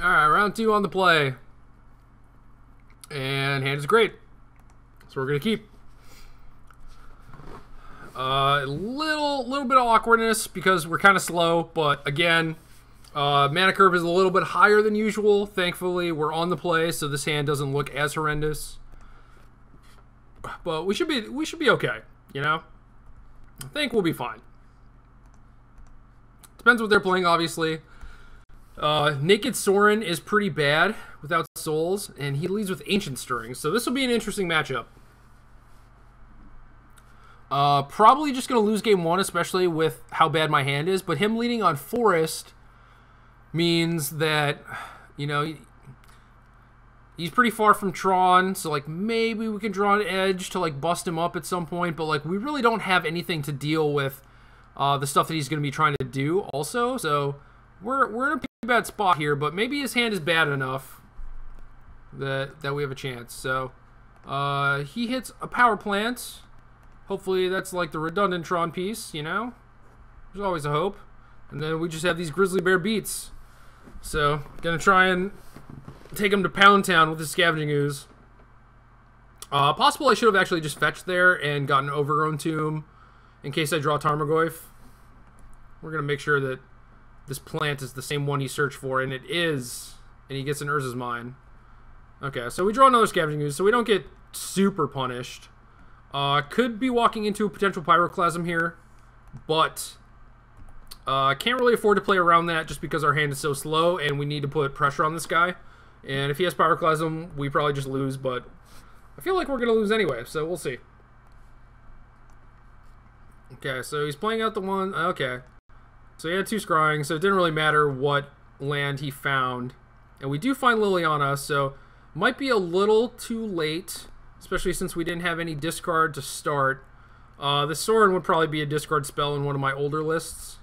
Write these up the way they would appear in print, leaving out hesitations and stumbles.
Alright, round 2 on the play. And hand is great. So we're going to keep. Little bit of awkwardness because we're kind of slow, but again, mana curve is a little bit higher than usual. Thankfully, we're on the play, so this hand doesn't look as horrendous. But we should be okay, you know? I think we'll be fine. Depends what they're playing, obviously. Naked Sorin is pretty bad without souls, and he leads with Ancient Stirring, so this will be an interesting matchup. Probably just going to lose game 1, especially with how bad my hand is, but him leading on Forest means that, you know, he's pretty far from Tron, so, like, maybe we can draw an edge to, like, bust him up at some point, but, like, we really don't have anything to deal with the stuff that he's going to be trying to do also, so we're in a pretty bad spot here, but maybe his hand is bad enough that we have a chance. So, he hits a Power Plant. Hopefully that's like the redundant Tron piece, you know? There's always a hope. And then we just have these Grizzly Bear beats. So, gonna try and take him to Pound Town with his Scavenging Ooze. Possible I should have actually just fetched there and gotten an Overgrown Tomb in case I draw Tarmogoyf. We're gonna make sure that this plant is the same one he searched for, and it is. And he gets an Urza's Mine. Okay, so we draw another Scavenging Ooze, so we don't get super punished. Could be walking into a potential Pyroclasm here, but can't really afford to play around that just because our hand is so slow and we need to put pressure on this guy. And if he has Pyroclasm, we probably just lose, but I feel like we're going to lose anyway, so we'll see. Okay, so he's playing out the one. Okay. So he had 2 scrying, so it didn't really matter what land he found. And we do find Liliana, so might be a little too late, especially since we didn't have any discard to start. This Sorin would probably be a discard spell in one of my older lists.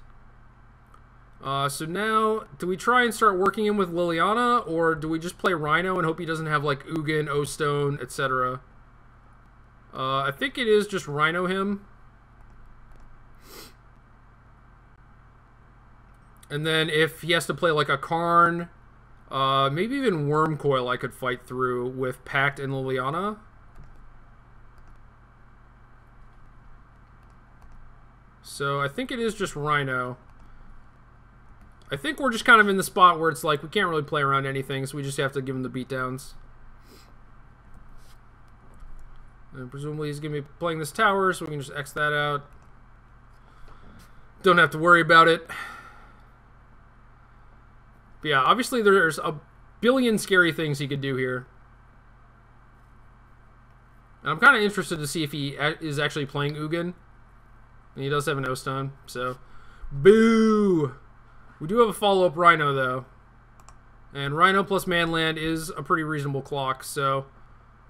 So now, do we try and start working in with Liliana, or do we just play Rhino and hope he doesn't have like Ugin, O-Stone, etc.? I think it is just Rhino him. And then if he has to play like a Karn, maybe even Wormcoil I could fight through with Pact and Liliana. So I think it is just Rhino. I think we're just kind of in the spot where it's like we can't really play around anything, so we just have to give him the beatdowns. And presumably he's going to be playing this tower, so we can just X that out. Don't have to worry about it. But yeah, obviously there's a billion scary things he could do here. And I'm kind of interested to see if he is actually playing Ugin. And he does have an O-Stone, so boo! We do have a follow-up Rhino, though. And Rhino plus Manland is a pretty reasonable clock, so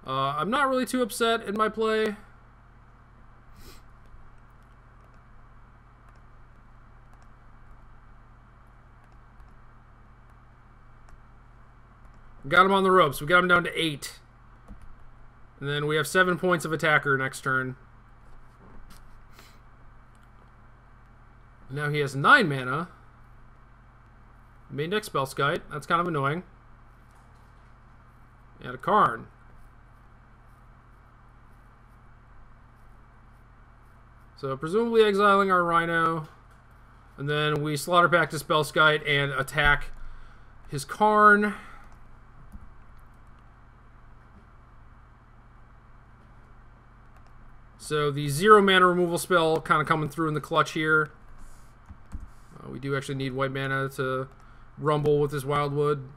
I'm not really too upset in my play. We got him on the ropes. We got him down to 8. And then we have 7 points of attacker next turn. Now he has 9 mana. Main deck Spellskite. That's kind of annoying. And a Karn. So presumably exiling our Rhino. And then we Slaughter Pact to Spellskite and attack his Karn. So the 0 mana removal spell kind of coming through in the clutch here. We do actually need white mana to rumble with this Wildwood.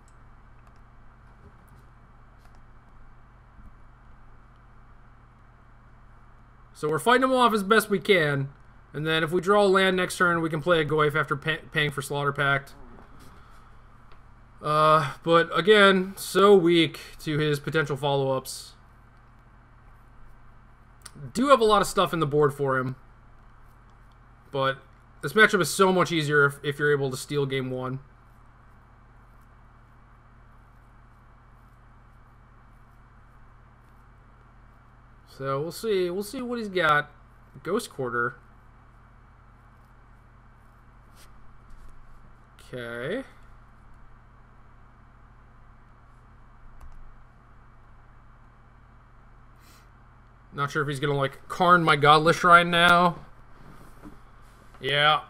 So we're fighting them off as best we can. And then if we draw a land next turn, we can play a Goyf after paying for Slaughter Pact. But again, so weak to his potential follow-ups. Do have a lot of stuff in the board for him. But this matchup is so much easier if you're able to steal game 1. So we'll see. We'll see what he's got. Ghost Quarter. Okay. Not sure if he's going to, like, Karn my Godless Shrine now. Yeah.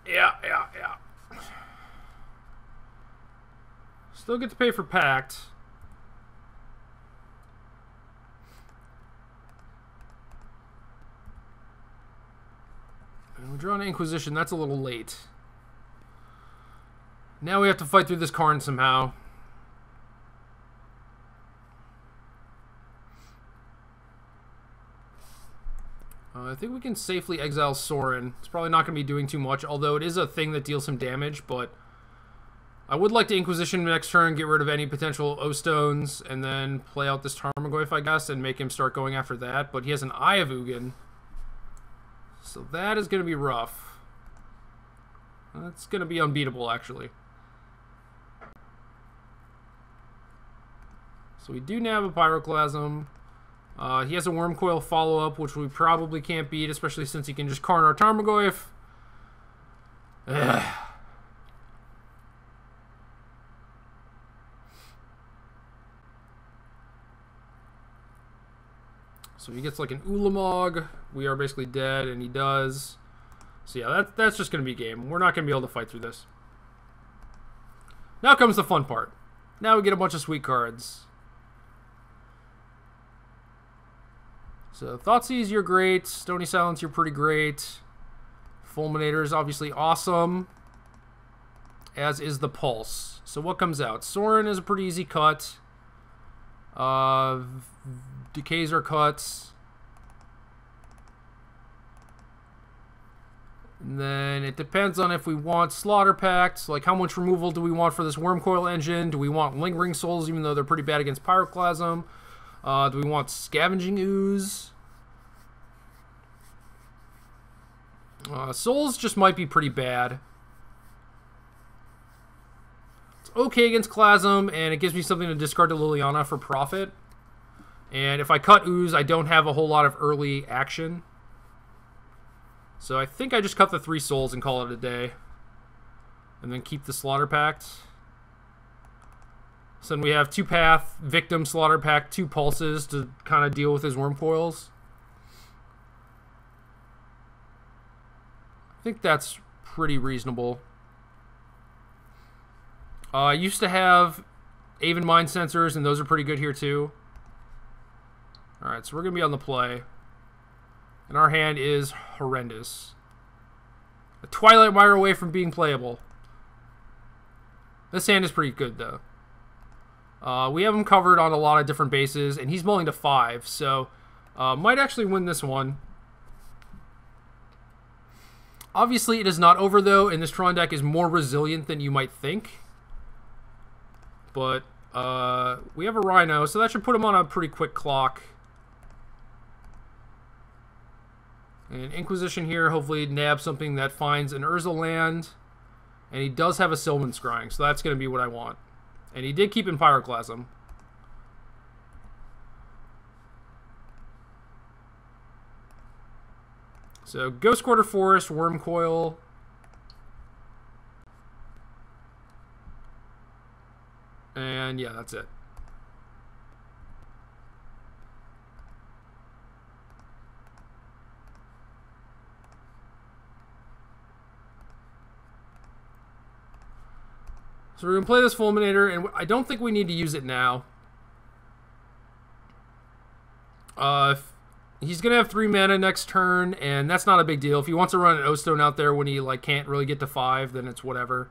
Yeah. Still get to pay for Pact. And we're drawing Inquisition. That's a little late. Now we have to fight through this Karn somehow. I think we can safely exile Sorin. It's probably not going to be doing too much, although it is a thing that deals some damage, but I would like to Inquisition next turn, get rid of any potential O-Stones, and then play out this Tarmogoyf, I guess, and make him start going after that. But he has an Eye of Ugin, so that is going to be rough. That's going to be unbeatable, actually. So we do now have a Pyroclasm. He has a Wormcoil follow-up, which we probably can't beat, especially since he can just Karn our Tarmogoyf. So he gets like an Ulamog. We are basically dead, and he does. So yeah, that's just going to be game. We're not going to be able to fight through this. Now comes the fun part. Now we get a bunch of sweet cards. So Thoughtseize, you're great. Stony Silence, you're pretty great. Fulminator is obviously awesome. As is the Pulse. So what comes out? Sorin is a pretty easy cut. Decays are cuts. And then it depends on if we want Slaughter Pact. Like, how much removal do we want for this Wormcoil engine? Do we want Lingering Souls, even though they're pretty bad against Pyroclasm? Do we want Scavenging Ooze? Souls just might be pretty bad. It's okay against Clasm, and it gives me something to discard to Liliana for profit. And if I cut Ooze, I don't have a whole lot of early action. So I think I just cut the 3 souls and call it a day. And then keep the Slaughter Pact. So then we have 2 Path, Victim, Slaughter Pact, 2 Pulses to kind of deal with his Wormcoils. I think that's pretty reasonable. I used to have Aven Mind Sensors, and those are pretty good here too. Alright, so we're going to be on the play. And our hand is horrendous. A Twilight Mire away from being playable. This hand is pretty good, though. We have him covered on a lot of different bases, and he's mulling to 5, so might actually win this one. Obviously, it is not over, though, and this Tron deck is more resilient than you might think. But we have a Rhino, so that should put him on a pretty quick clock. And Inquisition here, hopefully nab something that finds an Urza land. And he does have a Sylvan Scrying, so that's going to be what I want. And he did keep in Pyroclasm. So Ghost Quarter Forest, Wormcoil. And yeah, that's it. So we're going to play this Fulminator, and I don't think we need to use it now. He's going to have 3 mana next turn, and that's not a big deal. If he wants to run an O-Stone out there when he like can't really get to 5, then it's whatever.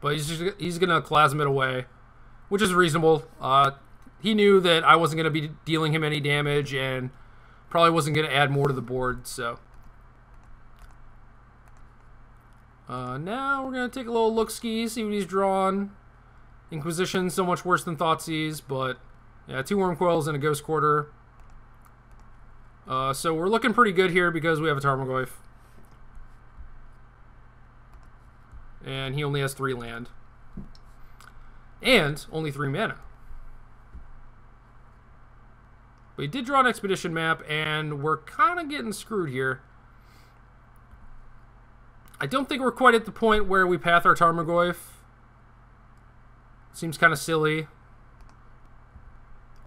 But he's going to Clasm it away, which is reasonable. He knew that I wasn't going to be dealing him any damage, and probably wasn't going to add more to the board, so... now we're going to take a little look-ski, see what he's drawn. Inquisition, so much worse than Thoughtseize, but yeah, 2 Wormcoils and a Ghost Quarter. So we're looking pretty good here because we have a Tarmogoyf. And he only has 3 land. And only 3 mana. But he did draw an Expedition map, and we're kind of getting screwed here. I don't think we're quite at the point where we path our Tarmogoyf. Seems kind of silly.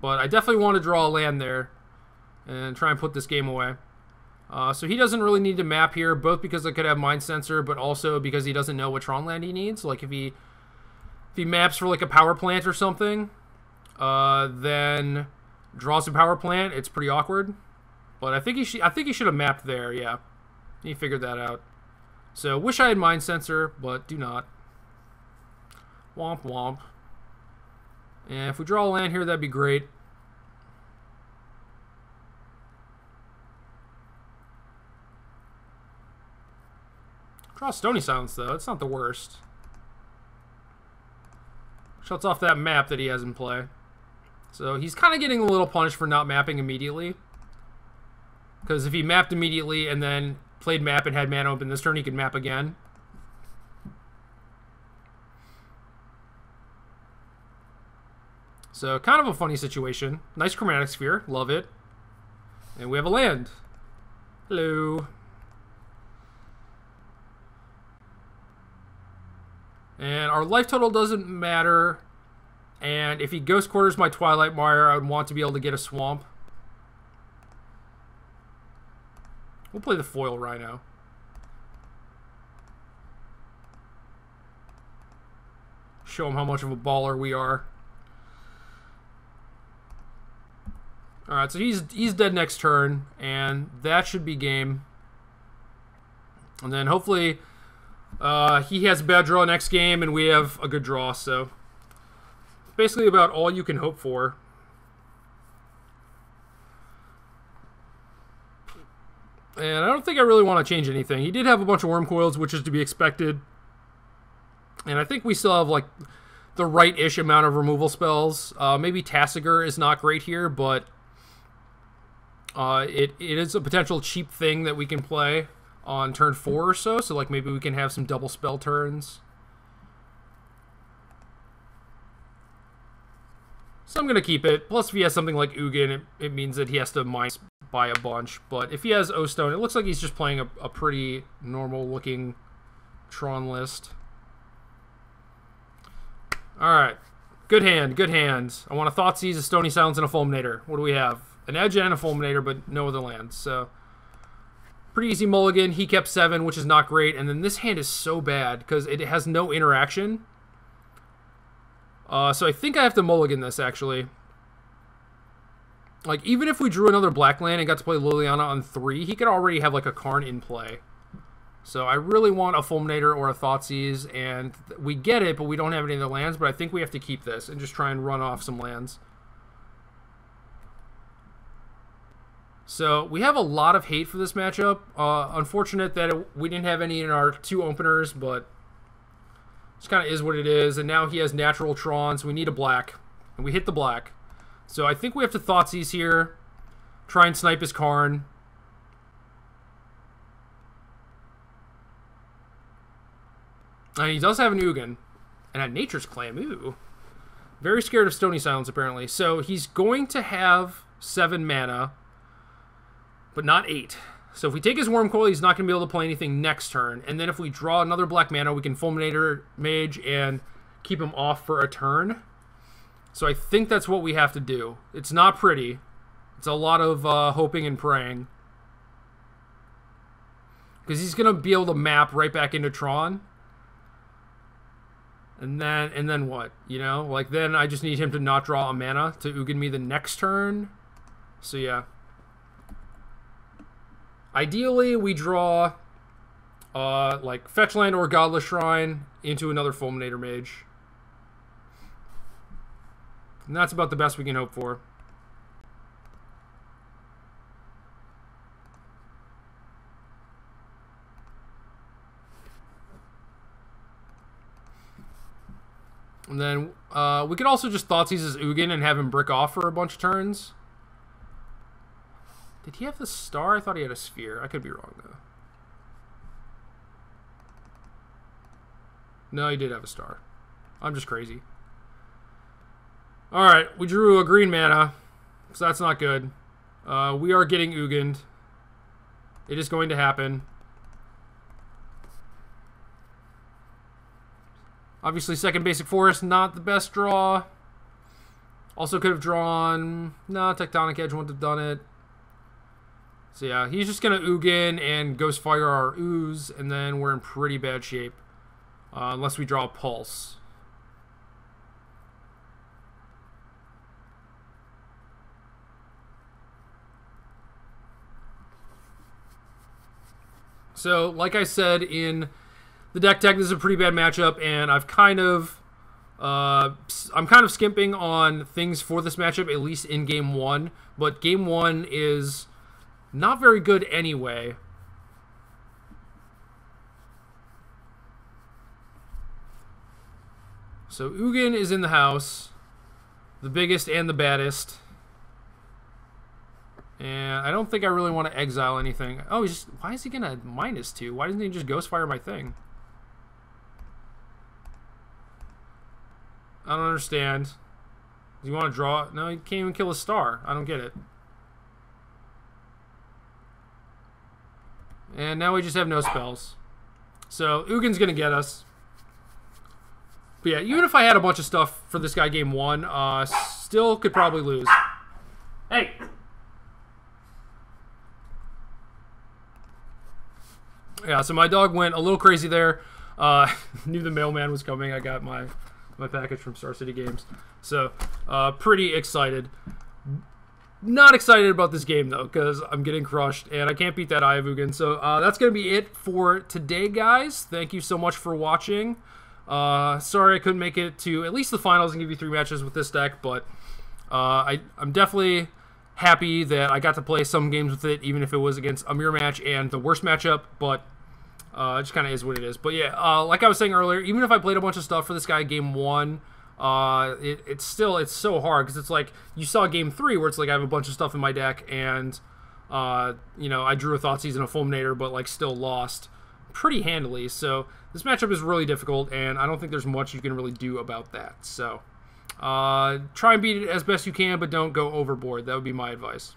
But I definitely want to draw a land there and try and put this game away. So he doesn't really need to map here, both because I could have Mind Sensor, but also because he doesn't know what Tron land he needs. Like if he maps for like a power plant or something, then draws a power plant, it's pretty awkward. But I think he should have mapped there. Yeah, he figured that out. So wish I had Mind Sensor, but do not. Womp womp. And if we draw a land here, that'd be great. Draw Stony Silence, though. It's not the worst. Shuts off that map that he has in play. So he's kind of getting a little punished for not mapping immediately. Because if he mapped immediately and then played map and had mana open this turn, he could map again. So kind of a funny situation. Nice Chromatic Sphere. Love it. And we have a land. Hello. And our life total doesn't matter. And if he Ghost Quarters my Twilight Mire, I would want to be able to get a swamp. We'll play the foil Rhino. Show him how much of a baller we are. Alright, so he's dead next turn, and that should be game. And then hopefully he has a bad draw next game, and we have a good draw, so basically about all you can hope for. And I don't think I really want to change anything. He did have a bunch of Worm Coils, which is to be expected. And I think we still have, like, the right-ish amount of removal spells. Maybe Tassiger is not great here, but it is a potential cheap thing that we can play on turn 4 or so. So, like, maybe we can have some double spell turns. So I'm going to keep it. Plus, if he has something like Ugin, it means that he has to mind by a bunch. But if he has O-Stone, it looks like he's just playing a pretty normal-looking Tron list. Alright. Good hand, good hand. I want a Thoughtseize, a Stony Silence, and a Fulminator. What do we have? An Edge and a Fulminator, but no other lands. So, pretty easy mulligan. He kept 7, which is not great. And then this hand is so bad because it has no interaction. So I think I have to mulligan this, actually. Like, even if we drew another black land and got to play Liliana on 3, he could already have, like, a Karn in play. So I really want a Fulminator or a Thoughtseize, and we get it, but we don't have any other lands, but I think we have to keep this and just try and run off some lands. So we have a lot of hate for this matchup. Unfortunate that we didn't have any in our 2 openers, but just kind of is what it is. And now he has natural Tron, so we need a black, and we hit the black. So I think we have to Thoughtseize here, try and snipe his Karn. And he does have an Ugin. And a Nature's Claim. Ooh. Very scared of Stony Silence, apparently. So he's going to have 7 mana, but not 8. So if we take his Worm Coil, he's not going to be able to play anything next turn. And then if we draw another black mana, we can Fulminator Mage and keep him off for a turn. So I think that's what we have to do. It's not pretty. It's a lot of hoping and praying. Because he's going to be able to map right back into Tron. And then what? You know? Like, then I just need him to not draw a mana to Ugin me the next turn. So, yeah. Ideally, we draw, like, Fetch Land or Godless Shrine into another Fulminator Mage. And that's about the best we can hope for. And then we could also just Thoughtseize his Ugin and have him brick off for a bunch of turns. Did he have the star? I thought he had a sphere. I could be wrong, though. No, he did have a star. I'm just crazy. Alright, we drew a green mana, so that's not good. We are getting Ugined. It is going to happen. Obviously, second basic forest, not the best draw. Also could have drawn... No, Tectonic Edge wouldn't have done it. So yeah, he's just going to Ugin and Ghost Fire our Ooze, and then we're in pretty bad shape. Unless we draw a Pulse. So, like I said in the deck tech, this is a pretty bad matchup, and I'm kind of skimping on things for this matchup, at least in Game 1. But Game 1 is not very good anyway. So Ugin is in the house, the biggest and the baddest. And I don't think I really want to exile anything. Oh, he's just... Why is he going to -2? Why doesn't he just Ghostfire my thing? I don't understand. Do you want to draw? No, he can't even kill a star. I don't get it. And now we just have no spells. So Ugin's going to get us. But yeah, even if I had a bunch of stuff for this guy Game 1, still could probably lose. Hey! Yeah, so my dog went a little crazy there. Knew the mailman was coming. I got my package from StarCityGames. So, pretty excited. Not excited about this game, though, because I'm getting crushed, and I can't beat that Eye of Ugin. So, that's going to be it for today, guys. Thank you so much for watching. Sorry I couldn't make it to at least the finals and give you 3 matches with this deck, but I'm definitely happy that I got to play some games with it, even if it was against a mirror match and the worst matchup, but it just kind of is what it is. But yeah, like I was saying earlier, even if I played a bunch of stuff for this guy Game 1, it's so hard, because it's like, you saw Game 3 where it's like I have a bunch of stuff in my deck, and you know, I drew a Thoughtseized and a Fulminator, but like still lost pretty handily. So this matchup is really difficult, and I don't think there's much you can really do about that. So try and beat it as best you can, but don't go overboard. That would be my advice.